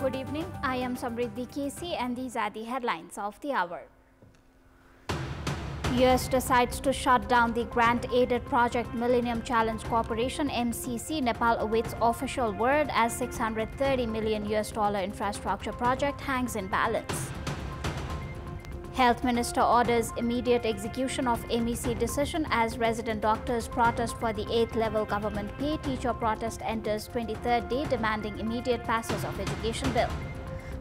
Good evening. I am Samriddhi and these are the headlines of the hour. US decides to shut down the grant-aided project Millennium Challenge Corporation (MCC). Nepal awaits official word as $630 million infrastructure project hangs in balance. Health Minister orders immediate execution of MEC decision as resident doctors protest for the 8th level government pay. Teacher protest enters 23rd day demanding immediate passage of education bill.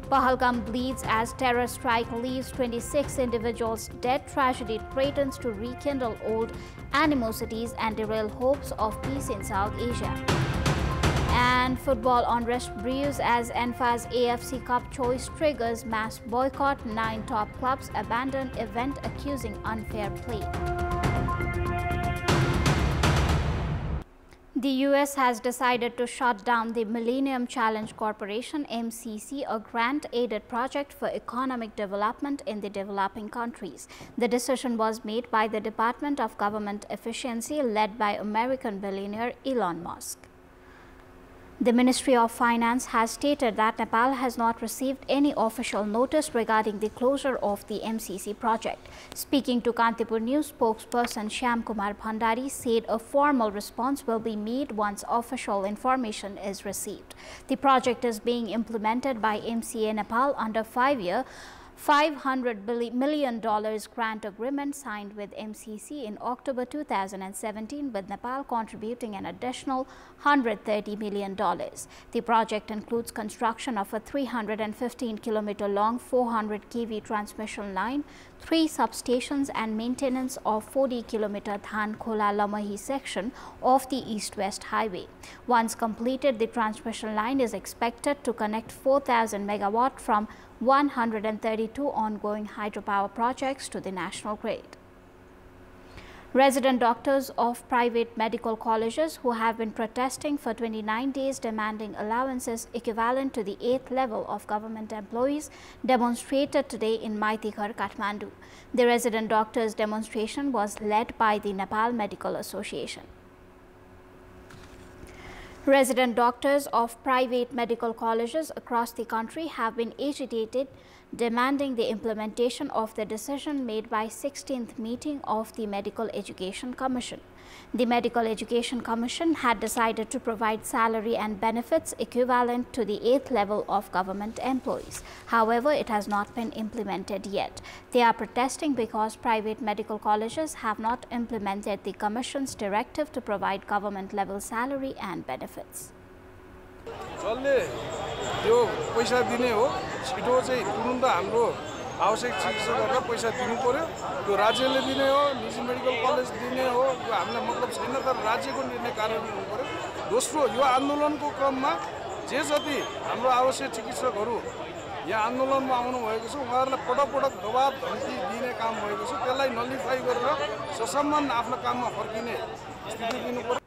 Pahalgam bleeds as terror strike leaves 26 individuals dead. Tragedy threatens to rekindle old animosities and derail hopes of peace in South Asia. And football unrest brews as NFA's AFC Cup choice triggers mass boycott. 9 top clubs abandon event accusing unfair play. The US has decided to shut down the Millennium Challenge Corporation (MCC), a grant-aided project for economic development in the developing countries. The decision was made by the Department of Government Efficiency led by American billionaire Elon Musk. The Ministry of Finance has stated that Nepal has not received any official notice regarding the closure of the MCC project. Speaking to Kantipur News, spokesperson Shyam Kumar Bhandari said a formal response will be made once official information is received. The project is being implemented by MCA Nepal under 5-year $500 million grant agreement signed with MCC in October 2017, with Nepal contributing an additional $130 million. The project includes construction of a 315-kilometer long 400 kV transmission line, 3 substations and maintenance of 40-kilometer Than Khola Lamahi section of the east-west highway. Once completed, the transmission line is expected to connect 4,000 megawatt from 132 ongoing hydropower projects to the national grid. Resident doctors of private medical colleges who have been protesting for 29 days demanding allowances equivalent to the 8th level of government employees demonstrated today in Maitighar, Kathmandu. The resident doctors' demonstration was led by the Nepal Medical Association. Resident doctors of private medical colleges across the country have been agitated, demanding the implementation of the decision made by 16th meeting of the Medical Education Commission. The Medical Education Commission had decided to provide salary and benefits equivalent to the 8th level of government employees. However, it has not been implemented yet. They are protesting because private medical colleges have not implemented the Commission's directive to provide government level salary and benefits. आवश्यक चिकित्सा गरेर पैसा दिनु पर्यो त्यो राज्यले दिने हो निजी मेडिकल कलेज दिने हो यो हामीलाई मतलब छैन तर राज्यको निर्णय कार्यान्वयन हुनु पर्यो दोस्रो यो आन्दोलनको क्रममा जे जति हाम्रो आवश्यक चिकित्सकहरू यहाँ आन्दोलनमा आउनु भएको छ उहाँहरूलाई पटक पटक दबाब धम्की दिने काम भएको छ त्यसलाई नलिफाई गरेर ससम्मान आफ्नो काममा फर्किने स्थिति दिनु पर्यो.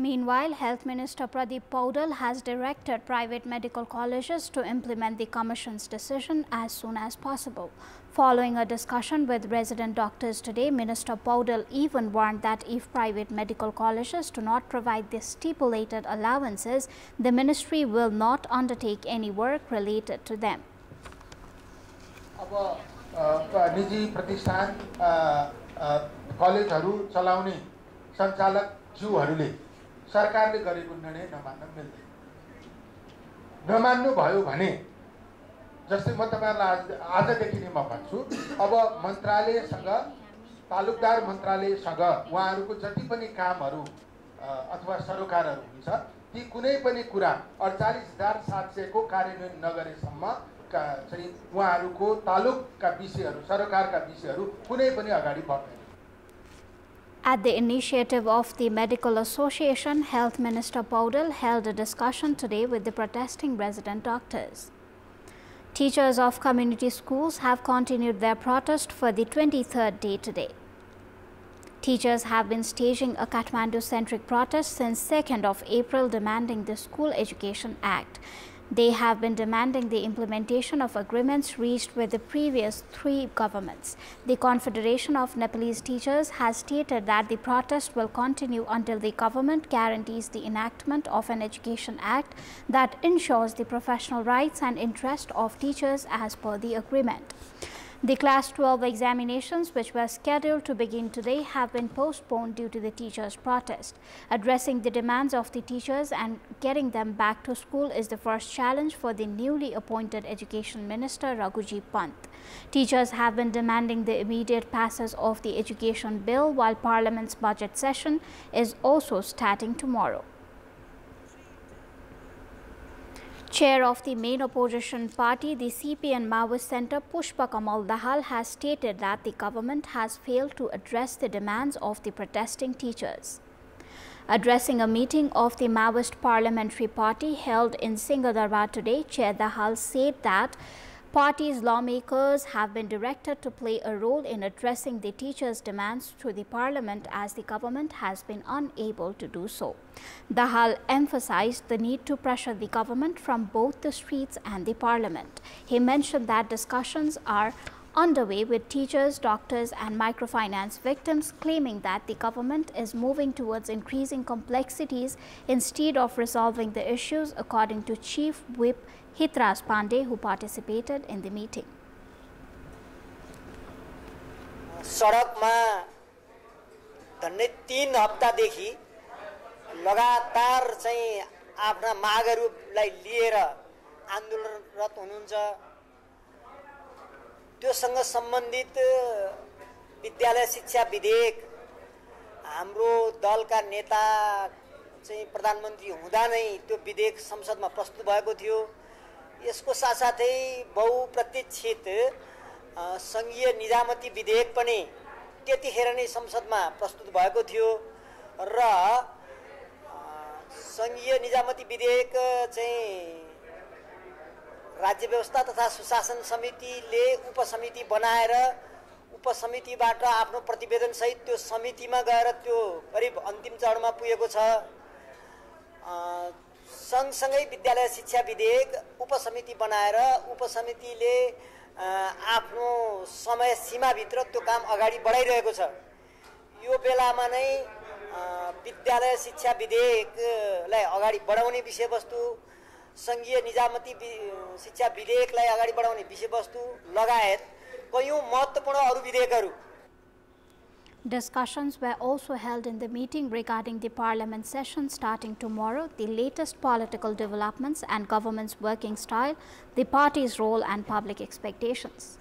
Meanwhile, Health Minister Pradeep Paudel has directed private medical colleges to implement the Commission's decision as soon as possible. Following a discussion with resident doctors today, Minister Paudel even warned that if private medical colleges do not provide the stipulated allowances, the ministry will not undertake any work related to them. निजी प्रतिष्ठान कलेजहरू चलाउने सञ्चालक ज्यूहरूले सरकारले गरेको निर्णय नमान्न मिल्दैन. नमान्नु भयो भने जस्तै म तपाईहरुलाई आजदेखि नै म भन्छु अब मन्त्रालयसँग तालुकदार मन्त्रालयसँग उहाँहरुको जति पनि कामहरु अथवा सरोकारहरु हुन्छ ती कुनै पनि कुरा 48700 को कार्यान्वयन नगरेसम्म चाहिँ उहाँहरुको तालुकका विषयहरु सरकारका विषयहरु कुनै पनि अगाडि बढ्दैन. At the initiative of the Medical Association, Health Minister Paudel held a discussion today with the protesting resident doctors. Teachers of community schools have continued their protest for the 23rd day today. Teachers have been staging a Kathmandu-centric protest since 2nd of April demanding the School Education Act. They have been demanding the implementation of agreements reached with the previous 3 governments. The Confederation of Nepalese Teachers has stated that the protest will continue until the government guarantees the enactment of an Education Act that ensures the professional rights and interests of teachers as per the agreement. The Class 12 examinations, which were scheduled to begin today, have been postponed due to the teachers' protest. Addressing the demands of the teachers and getting them back to school is the first challenge for the newly appointed Education Minister Raghuji Pant. Teachers have been demanding the immediate passage of the Education Bill, while Parliament's budget session is also starting tomorrow. Chair of the main opposition party, the CPN Maoist Centre, Pushpa Kamal Dahal, has stated that the government has failed to address the demands of the protesting teachers. Addressing a meeting of the Maoist Parliamentary Party held in Singhadarbar today, Chair Dahal said that party's lawmakers have been directed to play a role in addressing the teachers' demands through the parliament, as the government has been unable to do so. Dahal emphasized the need to pressure the government from both the streets and the parliament. He mentioned that discussions are underway with teachers, doctors and microfinance victims, claiming that the government is moving towards increasing complexities instead of resolving the issues, according to Chief Whip Hitras Pandey, who participated in the meeting. सडकमा धन्य 3 हप्तादेखि लगातार चाहिँ आफ्ना मागहरूलाई लिएर आन्दोलनरत हुनुहुन्छ। त्योसँग सम्बन्धित विद्यालय शिक्षा विधेयक हाम्रो दलका नेता चाहिँ प्रधानमन्त्री हुँदा नै त्यो विधेयक संसदमा प्रस्तुत भएको थियो। यसको साथसाथै बहुप्रतीक्षित संघीय निजामती विधेयक पनि त्यतिखेर नै संसदमा प्रस्तुत भएको थियो र संघीय निजामती विधेयक चाहिँ राज्य व्यवस्था तथा सुशासन समितिले उपसमिति बनाएर उपसमितिबाट आफ्नो प्रतिवेदन सहित त्यो समितिमा गएर त्यो करिब अन्तिम चरणमा पुगेको छ। सँगसँगै विद्यालय शिक्षा विधेयक उपसमिति बनाएर उपसमितिले आफ्नो समय सीमाभित्र त्यो काम अगाडि बढाइरहेको छ। यो बेलामा नै विद्यालय शिक्षा विधेयकलाई अगाडि बढाउने विषयवस्तु, संघीय निजामती शिक्षा विधेयकलाई अगाडि बढाउने विषयवस्तु लगायत कयौं महत्त्वपूर्ण अरु विधेयकहरू। Discussions were also held in the meeting regarding the parliament session starting tomorrow, the latest political developments and government's working style, the party's role and public expectations.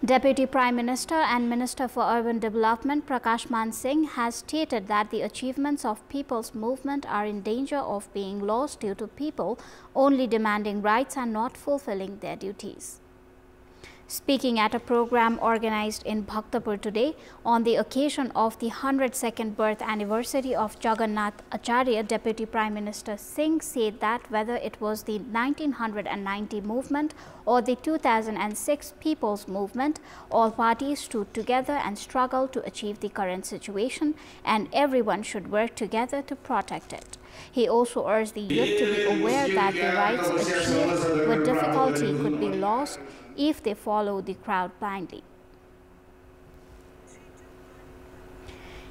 Deputy Prime Minister and Minister for Urban Development Prakash Man Singh has stated that the achievements of people's movement are in danger of being lost due to people only demanding rights and not fulfilling their duties. Speaking at a program organized in Bhaktapur today on the occasion of the 102nd birth anniversary of Janamat Nagarik, Deputy Prime Minister Singh said that whether it was the 1990 movement or the 2006 People's Movement, all parties stood together and struggled to achieve the current situation, and everyone should work together to protect it. He also urged the youth to be aware that the rights achieved with difficulty could be lost if they follow the crowd blindly.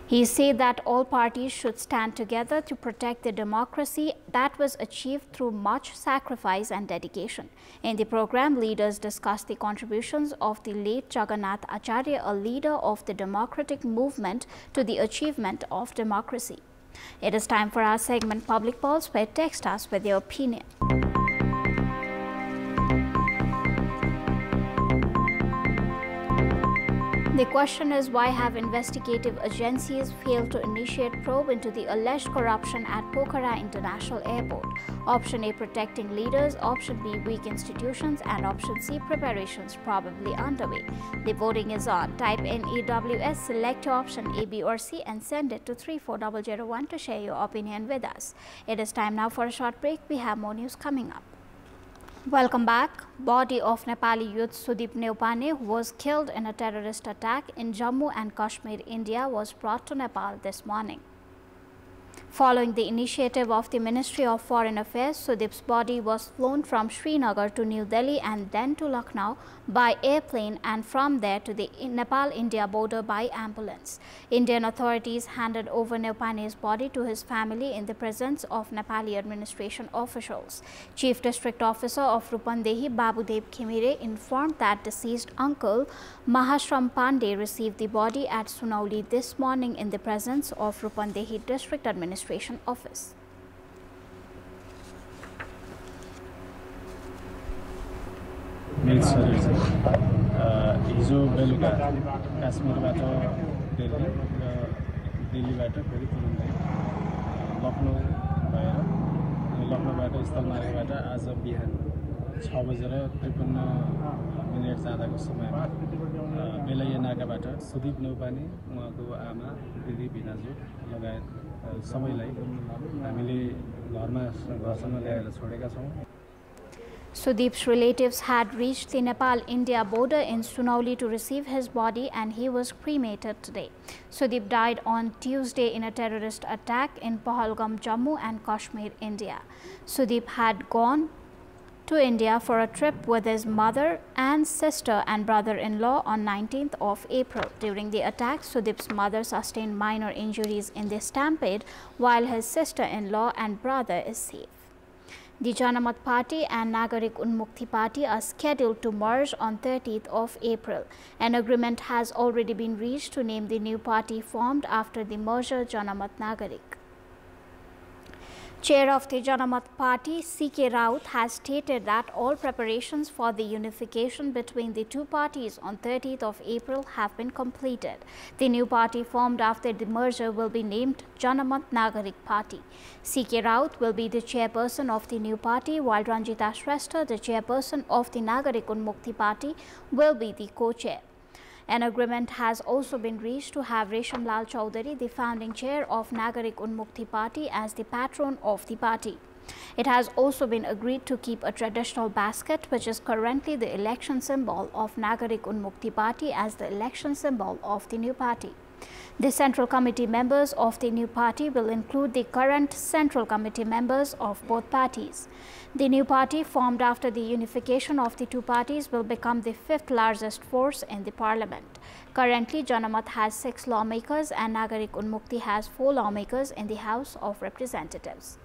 He said that all parties should stand together to protect the democracy that was achieved through much sacrifice and dedication. In the program, leaders discussed the contributions of the late Janamat Nagarik, a leader of the democratic movement, to the achievement of democracy. It is time for our segment Public Pulse, where text us with your opinion. The question is, why have investigative agencies failed to initiate probe into the alleged corruption at Pokhara International Airport? Option A, protecting leaders. Option B, weak institutions. And option C, preparations probably underway. The voting is on. Type NEWS, select your option A, B or C and send it to 34001 to share your opinion with us. It is time now for a short break. We have more news coming up. Welcome back. Body of Nepali youth Sudeep Neupane, who was killed in a terrorist attack in Jammu and Kashmir, India, was brought to Nepal this morning. Following the initiative of the Ministry of Foreign Affairs, Sudeep's body was flown from Srinagar to New Delhi and then to Lucknow by airplane, and from there to the Nepal-India border by ambulance. Indian authorities handed over Nepani's body to his family in the presence of Nepali administration officials. Chief District Officer of Rupandehi, Babudev Khimire, informed that deceased uncle Mahashram Pandey received the body at Sunauli this morning in the presence of Rupandehi District Administration Office. हिजो बेलुका काश्मीरबाट दिल्ली र दिल्लीबाट फेरि तुरुन्तै लखनऊ भएर लखनऊबाट स्थलमार्गबाट आज बिहान 6:53 जाँदाको समयमा बेलैया नाकाबाट सुदीप नौपाने उहाँको आमा दिदी भिनाजु लगायत सबैलाई हामीले घरसँग ल्याएर छोडेका छौं। Sudeep's relatives had reached the Nepal-India border in Sunauli to receive his body, and he was cremated today. Sudeep died on Tuesday in a terrorist attack in Pahalgam, Jammu and Kashmir, India. Sudeep had gone to India for a trip with his mother and sister and brother-in-law on 19th of April. During the attack, Sudeep's mother sustained minor injuries in the stampede, while his sister-in-law and brother is safe. The Janamat Party and Nagarik Unmukti Party are scheduled to merge on 30th of April. An agreement has already been reached to name the new party formed after the merger, Janamat Nagarik. Chair of the Janamat Party, C.K. Raut, has stated that all preparations for the unification between the two parties on 30th of April have been completed. The new party formed after the merger will be named Janamat Nagarik Party. C.K. Raut will be the chairperson of the new party, while Ranjita Shrestha, the chairperson of the Nagarik Unmukti Party, will be the co-chair. An agreement has also been reached to have Resham Lal Chaudhary, the founding chair of Nagarik Unmukti Party, as the patron of the party. It has also been agreed to keep a traditional basket, which is currently the election symbol of Nagarik Unmukti Party, as the election symbol of the new party. The Central Committee members of the new party will include the current Central Committee members of both parties. The new party, formed after the unification of the two parties, will become the fifth largest force in the parliament. Currently, Janamat has 6 lawmakers and Nagarik Unmukti has 4 lawmakers in the House of Representatives.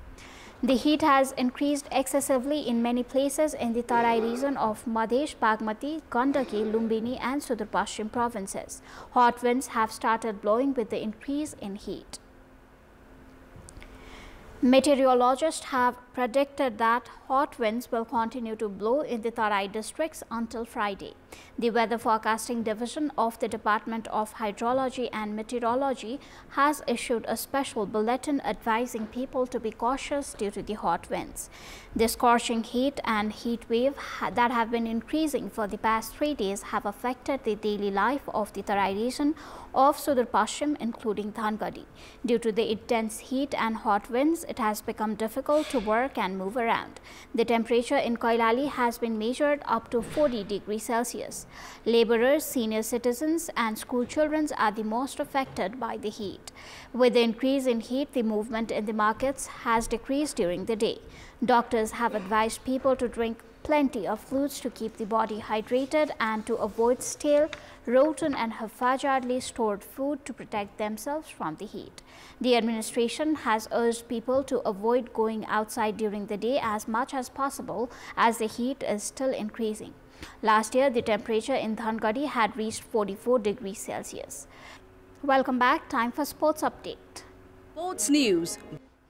The heat has increased excessively in many places in the Tarai region of Madhesh, Bagmati, Gandaki, Lumbini and Sudur Pashchim provinces. Hot winds have started blowing with the increase in heat. Meteorologists have predicted that hot winds will continue to blow in the Tarai districts until Friday. The Weather Forecasting Division of the Department of Hydrology and Meteorology has issued a special bulletin advising people to be cautious due to the hot winds. The scorching heat and heat wave that have been increasing for the past 3 days have affected the daily life of the Tarai region of Sudur Pashchim, including Dhangadi. Due to the intense heat and hot winds, it has become difficult to work and move around. The temperature in Kailali has been measured up to 40 degrees Celsius. Laborers, senior citizens and school children are the most affected by the heat. With the increase in heat, the movement in the markets has decreased during the day. Doctors have advised people to drink plenty of fluids to keep the body hydrated and to avoid stale, rotten and haphazardly stored food to protect themselves from the heat. The administration has urged people to avoid going outside during the day as much as possible, as the heat is still increasing. Last year, the temperature in Dhangadi had reached 44 degrees Celsius. Welcome back. Time for sports update. Sports news.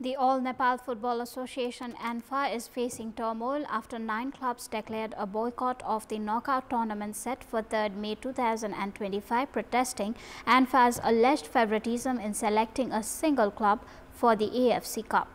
The All Nepal Football Association ANFA is facing turmoil after 9 clubs declared a boycott of the knockout tournament set for 3rd May 2025, protesting ANFA's alleged favoritism in selecting a single club for the AFC Cup.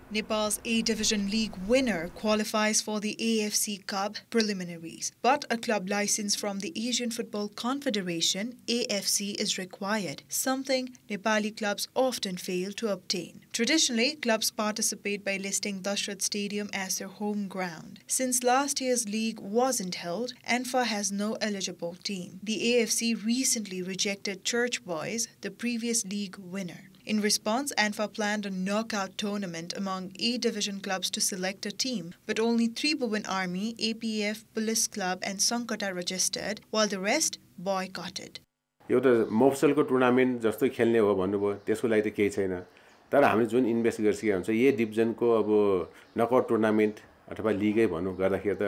Nepal's A-Division League winner qualifies for the AFC Cup preliminaries, but a club license from the Asian Football Confederation (AFC) is required, something Nepali clubs often fail to obtain. Traditionally, clubs participate by listing Dashrath Stadium as their home ground. Since last year's league wasn't held, ANFA has no eligible team. The AFC recently rejected Church Boys, the previous league winner. In response, ANFA planned a knockout tournament among A division clubs to select a team, but only Tribhuvan Army, APF, Police Club and Sankata registered, while the rest boycotted. एउटा मोफसलको tournament जस्तो खेल्ने हो भन्नुभयो त्यसको लागि त केही छैन तर हामीले जुन इन्भेस्ट गरिसकेका हुन्छ ए डिभिजनको अब नकआउट टुर्नामेन्ट अथवा लिगै भन्नु गर्दाखेरि त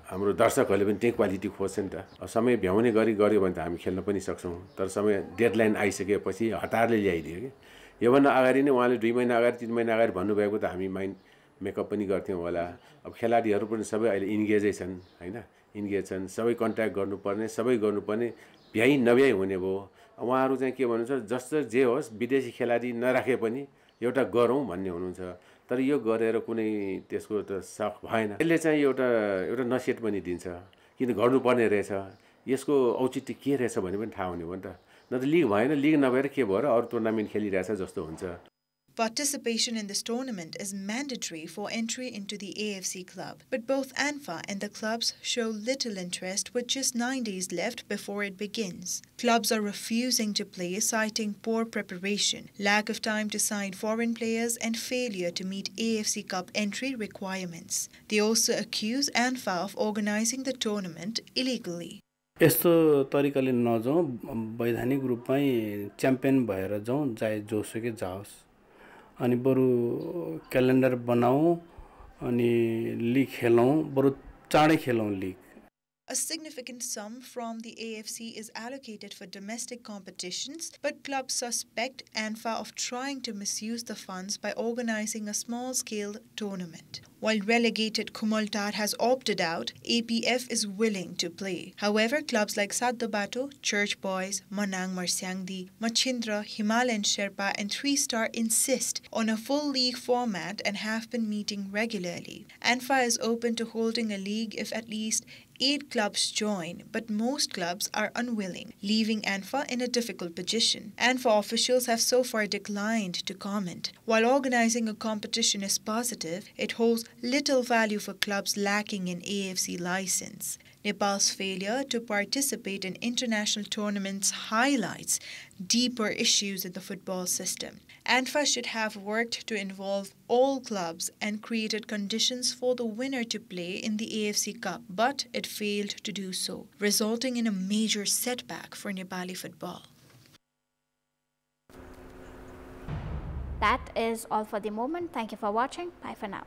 हाम्रो दर्शकहरूले पनि त्यही क्वालिटी खोज्छ नि त समय भ्याउने गरी गर्यो भने त हामी खेल्न पनि सक्छौं तर समय डेडलाइन आइसकेपछि हतारले ल्याइदियो के योभन्दा अगाडि नै उहाँले 2 महिना अगाडि 3 महिना अगाडि भन्नुभएको त हामी माइन्ड मेकअप पनि गर्थ्यौं होला अब खेलाडीहरू पनि सबै अहिले इन्गेजै छन् हैन इन्गेज छन् सबै कन्ट्याक्ट गर्नुपर्ने सबै गर्नुपर्ने भ्याइ नभ्याइ हुने भयो उहाँहरू चाहिँ के भन्नुहुन्छ जस्तो जे होस् विदेशी खेलाडी नराखे पनि एउटा गरौँ भन्ने हुनुहुन्छ तर यो गरेर कुनै त्यसको त सक भएन यसले चाहिँ एउटा नसेट पनि दिन्छ किन गर्नुपर्ने रहेछ यसको औचित्य के रहेछ भन्ने पनि थाहा हुने हो नि त न त लिग भएन लिग नभएर के भयो र अरु टुर्नामेन्ट खेलिरहेछ जस्तो हुन्छ Participation in this tournament is mandatory for entry into the AFC club, but both ANFA and the clubs show little interest with just 9 days left before it begins. Clubs are refusing to play, citing poor preparation, lack of time to sign foreign players and failure to meet AFC Cup entry requirements. They also accuse ANFA of organizing the tournament illegally. यस्तो तरिकाले नजाउँ वैधानिक रूपमै champion भएर जाउँ चाहे जोसुकै जाओस् अनि बरु क्यालेन्डर बनाऊ अनि लीग खेलौं बरु चाँडै खेलौं league A significant sum from the AFC is allocated for domestic competitions, but clubs suspect ANFA of trying to misuse the funds by organizing a small-scale tournament. While relegated Kumaltar has opted out, APF is willing to play. However, clubs like Saddobato, Church Boys, Manang Marsyangdi, Machindra, Himalayan Sherpa and 3-Star insist on a full league format and have been meeting regularly. ANFA is open to holding a league if at least 8 clubs join, but most clubs are unwilling, leaving ANFA in a difficult position. ANFA officials have so far declined to comment. While organizing a competition is positive, it holds little value for clubs lacking an AFC license. Nepal's failure to participate in international tournaments highlights deeper issues in the football system. ANFA should have worked to involve all clubs and created conditions for the winner to play in the AFC Cup, but it failed to do so, resulting in a major setback for Nepali football. That is all for the moment. Thank you for watching. Bye for now.